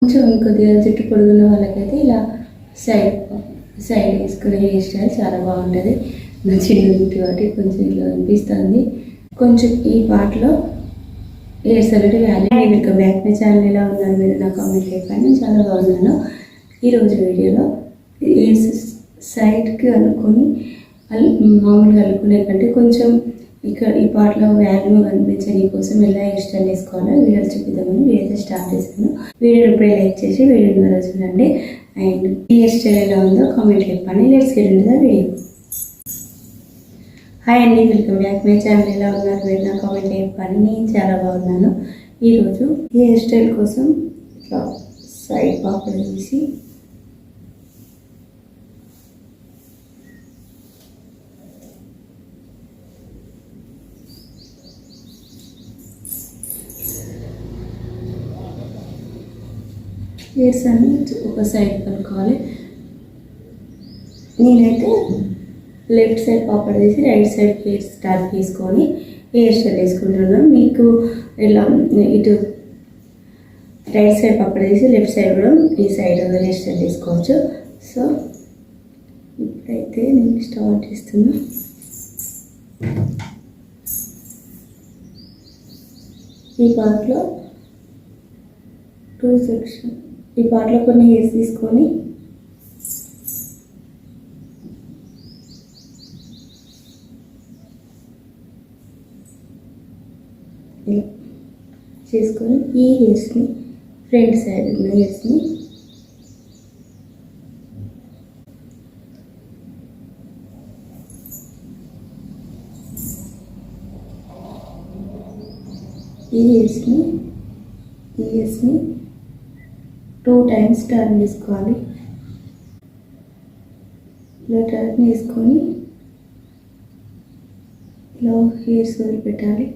కొంచెం కొద్దిగా జుట్టు పొడుగున్న వాళ్ళకైతే ఇలా సైడ్ సైడ్ వేసుకునే హెయిర్ స్టైల్ చాలా బాగుంటుంది. నా చిన్న జుట్టు కాబట్టి కొంచెం ఇలా అనిపిస్తుంది. కొంచెం ఈ పార్ట్లో హెయిర్ స్టైల్ అంటే value. Welcome back my channel. ఎలా ఉన్నారు మీరు? నా కామెంట్ చెప్పండి. నేను చాలా బాగున్నాను. ఈరోజు వీడియోలో హెయిర్స్ సైడ్కి అనుకొని మామూలుగా అనుకునే కంటే కొంచెం ఇక్కడ ఈ పార్ట్లో వాల్యూ కనిపించని కోసం ఎలా హెయిర్ స్టైల్ వేసుకోవాలో వీడియో చూపిద్దామని వీడియో స్టార్ట్ చేశాను. వీడియో ఇప్పుడే లైక్ చేసి వీడియో ద్వారా చూడండి. అండ్ ఈ హెయిర్ స్టైల్ ఎలా ఉందో కామెంట్ చెప్పండి. Let's get into the video. Hi అండి, వెల్కమ్ బ్యాక్ మై ఛానల్. ఎలా ఉన్నారు మీరు? నా కామెంట్ చెప్పండి. నేను చాలా బాగున్నాను. ఈరోజు ఈ హెయిర్ స్టైల్ కోసం ఇట్లా సైడ్ పాపలు తీసి హెయిర్స్ అన్ని ఒక సైడ్ కనుక్కోవాలి. నేనైతే లెఫ్ట్ సైడ్ పాపడ్ తీసి రైట్ సైడ్ హెయిర్ స్టార్ట్ తీసుకొని హెయిర్ స్టైల్ వేసుకుంటున్నాను. మీకు ఇలా ఇటు రైట్ సైడ్ పాపడ్ తీసి లెఫ్ట్ సైడ్ కూడా ఈ సైడ్ హెయిర్ స్టైల్ తీసుకోవచ్చు. సో ఇప్పుడైతే నేను స్టార్ట్ చేస్తున్నా. ఈ పార్ట్లో 2 సెక్షన్, ఈ పార్ట్లో కొన్ని హెయిర్స్ తీసుకొని ఇలా చేసుకొని ఈ హెయిర్స్ని ఫ్రంట్ సైడ్ ఉన్న హెయిర్స్ని ఈ హెయిర్స్ని 2 టైమ్స్ టర్న్ చేసుకోవాలి. ఇలా టర్న్ చేసుకొని ఇలా హెయిర్స్ వదిలిపెట్టాలి.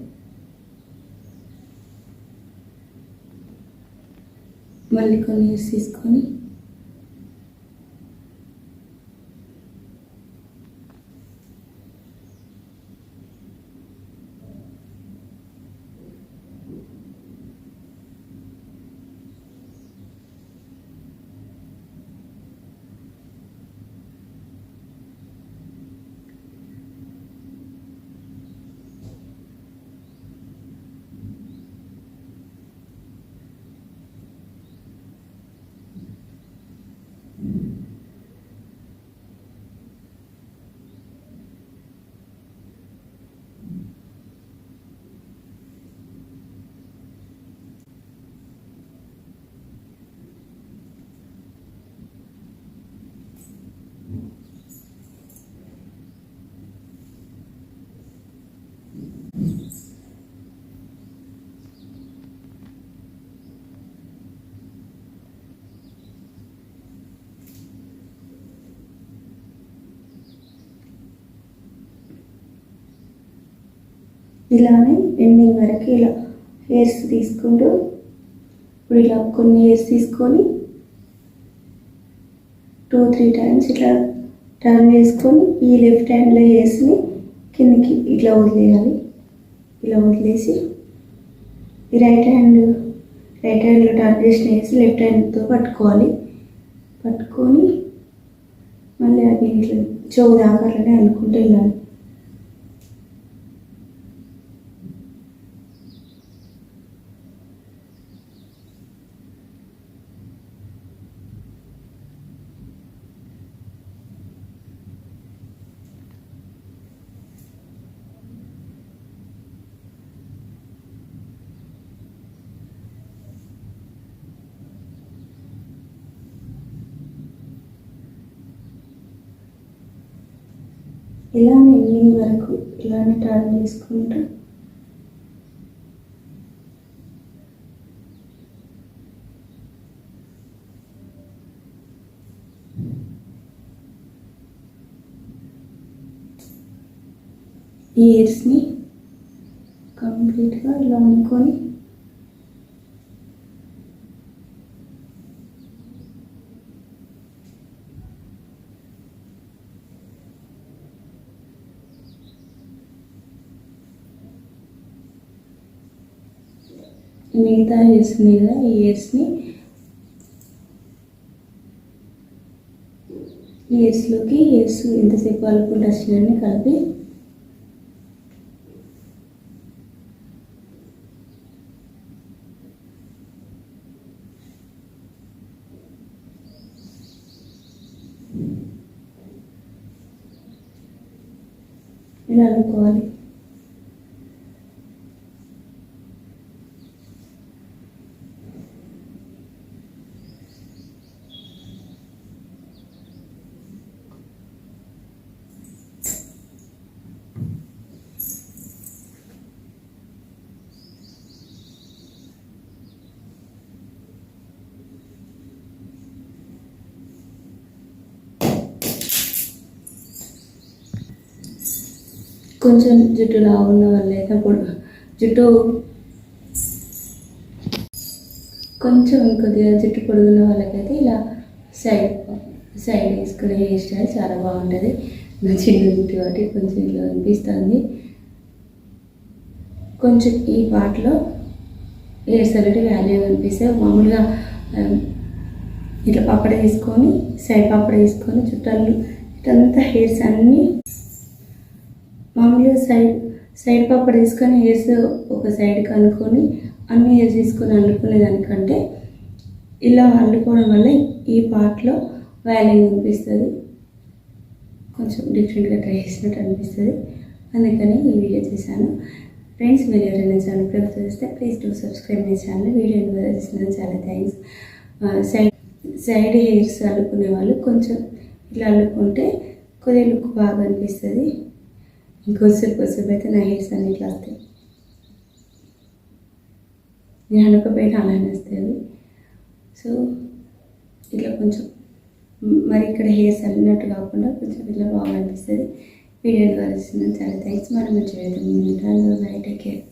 మళ్ళీ కొన్ని హెయిర్స్ తీసుకొని ఇలానే ఎండింగ్ వరకు ఇలా హెయిర్స్ తీసుకుంటూ ఇప్పుడు ఇలా కొన్ని హెయిర్స్ తీసుకొని 2-3 టైమ్స్ ఇట్లా టర్న్ చేసుకొని ఈ లెఫ్ట్ హ్యాండ్లో హెయిర్స్ని కిందకి ఇట్లా వదిలేయాలి. ఇలా వదిలేసి ఈ రైట్ హ్యాండ్లో టర్న్ చేసిన హెయిర్స్ లెఫ్ట్ హ్యాండ్తో పట్టుకోవాలి. పట్టుకొని మళ్ళీ అది ఇట్లా చెవు దాకా అట్లనే అనుకుంటూ వెళ్ళాలి. ఇలానే ఎండింగ్ వరకు ఇలానే టర్న్ చేసుకుంటూ ఈ హెయిర్స్ని కంప్లీట్గా ఇలా అనుకొని మిగతా హెయిర్స్ మీద ఈ హెయిర్స్ని ఇయర్స్లోకి ఇయర్స్ ఎంతసేపు అల్లుకుంటూ వచ్చినాయని కలిపి ఇలా అనుకోవాలి. కొంచెం జుట్టు లావు ఉన్న వాళ్ళైతే జుట్టు కొంచెం కొద్దిగా జుట్టు పొడుగున్న వాళ్ళకైతే ఇలా సైడ్ వేసుకునే హెయిర్ స్టైల్ చాలా బాగుంటుంది. నా చిన్న జుట్టు కాబట్టి కొంచెం ఇలా అనిపిస్తుంది. కొంచెం ఈ పార్ట్లో హెయిర్స్ అనేది వాల్యూ అనిపిస్తాయి. మామూలుగా ఇట్లా పాపడ తీసుకొని సైడ్ పాపడ తీసుకొని చుట్టాలు ఇటంతా హెయిర్స్ అన్నీ మామూలుగా సైడ్ పాపడ తీసుకొని హెయిర్స్ ఒక సైడ్కి అనుకొని అన్ని హెయిర్స్ తీసుకొని అల్లుకునే దానికంటే ఇలా అల్లుకోవడం వల్ల ఈ పార్ట్లో వాల్యూ అనిపిస్తుంది. కొంచెం డిఫరెంట్గా ట్రై చేసినట్టు అనిపిస్తుంది. అందుకని ఈ వీడియో చేశాను. ఫ్రెండ్స్, మీరు ఎవరైనా ఛానల్ ప్రిఫర్ చేస్తే please do subscribe my channel. Video చేసినందుకు చాలా థ్యాంక్స్. సైడ్ హెయిర్స్ అల్లుకునే వాళ్ళు కొంచెం ఇట్లా అల్లుకుంటే కొద్దిగా లుక్ బాగా అనిపిస్తుంది. ఇంకొద్దిసేపు అయితే నా హెయిర్స్ అన్ని ఇట్లా వస్తాయి. నేను అనుకోపోయినా అలానే వస్తాయి. సో ఇట్లా కొంచెం మరి ఇక్కడ హెయిర్స్ అల్లినట్టు కాకుండా కొంచెం ఇట్లా బాగా అనిపిస్తుంది. వీడియో ద్వారా చాలా థ్యాంక్స్. మనం మంచి వేద్దాం. Take care.